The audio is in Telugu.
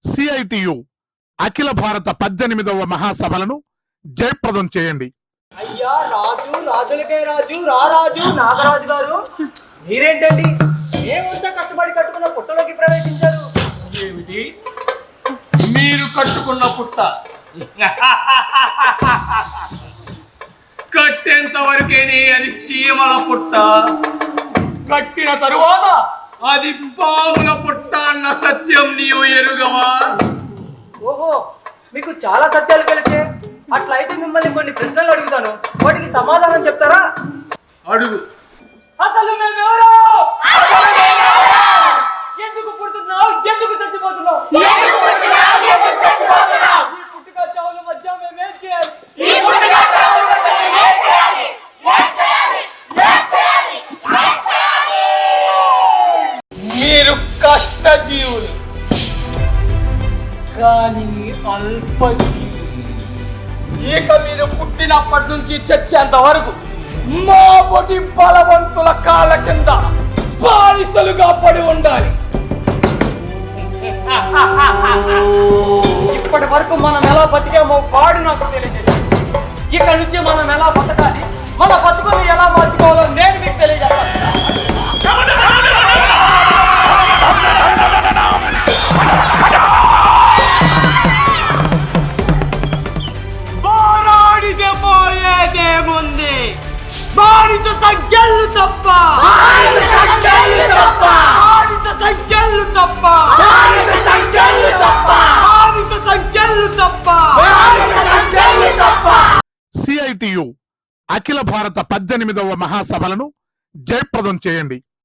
సిఐటియు అఖిల భారత 18వ మహాసభలను జయప్రదం చేయండి. అయ్యా రాజు, రాజులకే రాజు, రారాజు నాగరాజు గారు, మీరేంటండి మేమంతా కష్టపడి కట్టుకున్న పుట్టలోకి ప్రవేశించారు? ఏమిటి మీరు కట్టుకున్న పుట్ట? కట్టేంత వరకేనే అది చీమల పుట్ట, కట్టిన తరువాత అది పాముల పుట్ట అన్న సత్యం నీవు ఎరుగవా? ఓహో, మీకు చాలా సత్యాలు తెలిసే. అట్లయితే మిమ్మల్ని కొన్ని ప్రశ్నలు అడుగుతాను, వాటికి సమాధానం చెప్తారా? అడుగు. అసలు మేమెవరో? ఎందుకు పుడుతున్నావు? ఎందుకు చచ్చిపోతున్నావు? ఈ పుట్టుక చావుల మధ్య మేమేం చేయాలి? మీరు కష్టజీవులు కానీ అల్పజీవులు. ఇక మీరు పుట్టినప్పటి నుంచి చచ్చేంత వరకు మా పొటి బలవంతుల కాళ్ళ కింద బానిసలుగా పడి ఉండాలి. ఇప్పటి వరకు మనం ఎలా బతికామో వాడు నాకు తెలియజేశాడు. ఇక నుంచి మనం ఎలా బతకాలి, మన బతుకుని ఎలా మార్చుకోవాలో నేను మీకు తెలియజేస్తాను. పోరాడితే పోయేదేముంది, బానిస సంఖ్యలు తప్ప, బానిస సంఖ్యలు తప్ప, బానిస సంఖ్యలు తప్ప, బానిస సంఖ్యలు తప్ప, బానిస సంఖ్యలు తప్ప, బానిస సంఖ్యలు తప్ప. సిఐటియు అఖిల భారత 18వ మహాసభలను జయప్రదం చేయండి.